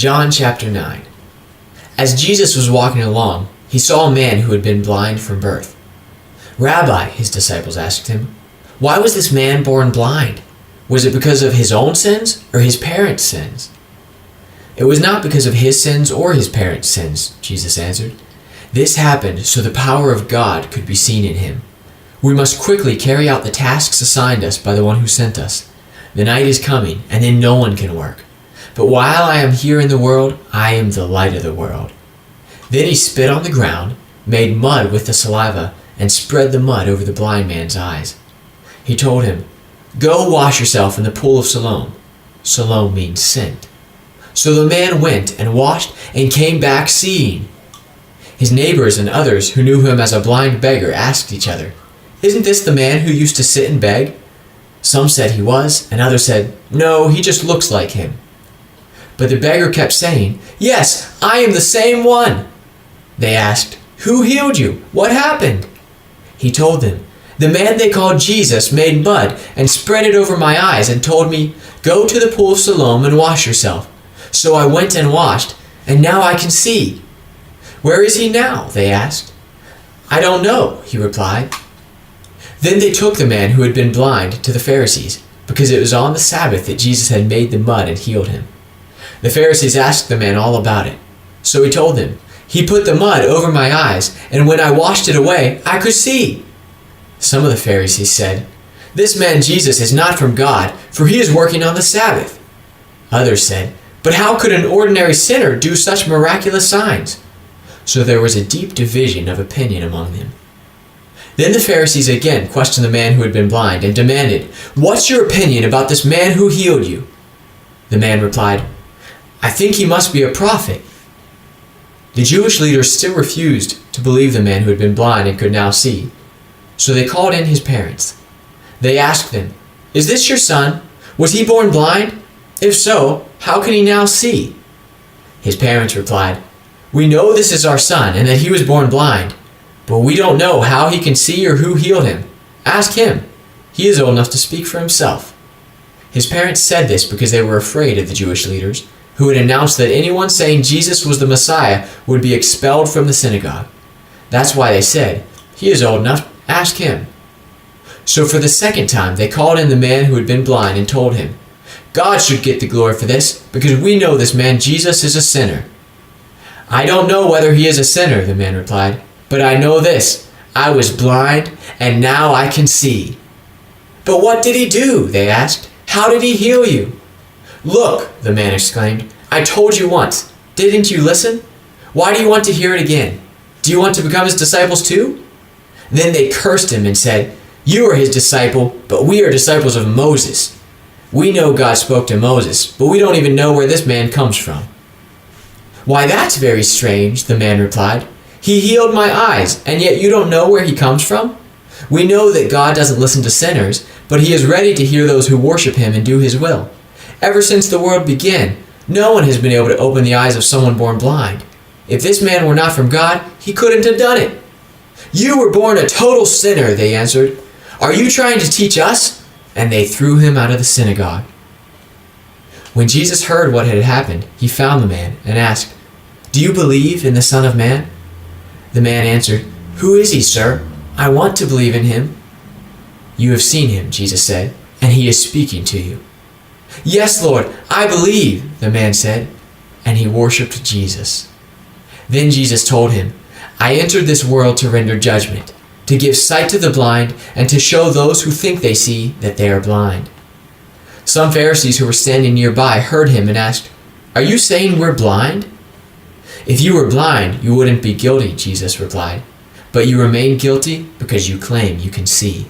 John chapter 9. As Jesus was walking along, he saw a man who had been blind from birth. "Rabbi," his disciples asked him, "why was this man born blind? Was it because of his own sins or his parents' sins?" "It was not because of his sins or his parents' sins," Jesus answered. "This happened so the power of God could be seen in him. We must quickly carry out the tasks assigned us by the one who sent us. The night is coming, and then no one can work. But while I am here in the world, I am the light of the world." Then he spit on the ground, made mud with the saliva, and spread the mud over the blind man's eyes. He told him, "Go wash yourself in the pool of Siloam." Siloam means sent. So the man went and washed and came back seeing. His neighbors and others who knew him as a blind beggar asked each other, "Isn't this the man who used to sit and beg?" Some said he was, and others said, "No, he just looks like him." But the beggar kept saying, "Yes, I am the same one." They asked, "Who healed you? What happened?" He told them, "The man they called Jesus made mud and spread it over my eyes and told me, 'Go to the pool of Siloam and wash yourself.' So I went and washed, and now I can see." "Where is he now?" they asked. "I don't know," he replied. Then they took the man who had been blind to the Pharisees, because it was on the Sabbath that Jesus had made the mud and healed him. The Pharisees asked the man all about it. So he told them, "He put the mud over my eyes, and when I washed it away, I could see." Some of the Pharisees said, "This man Jesus is not from God, for he is working on the Sabbath." Others said, "But how could an ordinary sinner do such miraculous signs?" So there was a deep division of opinion among them. Then the Pharisees again questioned the man who had been blind and demanded, "What's your opinion about this man who healed you?" The man replied, "I think he must be a prophet." The Jewish leaders still refused to believe the man who had been blind and could now see. So they called in his parents. They asked them, "Is this your son? Was he born blind? If so, how can he now see?" His parents replied, "We know this is our son and that he was born blind, but we don't know how he can see or who healed him. Ask him. He is old enough to speak for himself." His parents said this because they were afraid of the Jewish leaders, who had announced that anyone saying Jesus was the Messiah would be expelled from the synagogue. That's why they said, "He is old enough, ask him." So for the second time they called in the man who had been blind and told him, "God should get the glory for this, because we know this man Jesus is a sinner." "I don't know whether he is a sinner," the man replied, "but I know this, I was blind, and now I can see." "But what did he do?" they asked. "How did he heal you?" "Look," the man exclaimed, "I told you once. Didn't you listen? Why do you want to hear it again? Do you want to become his disciples too?" Then they cursed him and said, "You are his disciple, but we are disciples of Moses. We know God spoke to Moses, but we don't even know where this man comes from." "Why, that's very strange," the man replied. "He healed my eyes, and yet you don't know where he comes from? We know that God doesn't listen to sinners, but he is ready to hear those who worship him and do his will. Ever since the world began, no one has been able to open the eyes of someone born blind. If this man were not from God, he couldn't have done it." "You were born a total sinner," they answered. "Are you trying to teach us?" And they threw him out of the synagogue. When Jesus heard what had happened, he found the man and asked, "Do you believe in the Son of Man?" The man answered, "Who is he, sir? I want to believe in him." "You have seen him," Jesus said, "and he is speaking to you." "Yes, Lord, I believe," the man said, and he worshipped Jesus. Then Jesus told him, "I entered this world to render judgment, to give sight to the blind, and to show those who think they see that they are blind." Some Pharisees who were standing nearby heard him and asked, "Are you saying we're blind?" "If you were blind, you wouldn't be guilty," Jesus replied, "but you remain guilty because you claim you can see."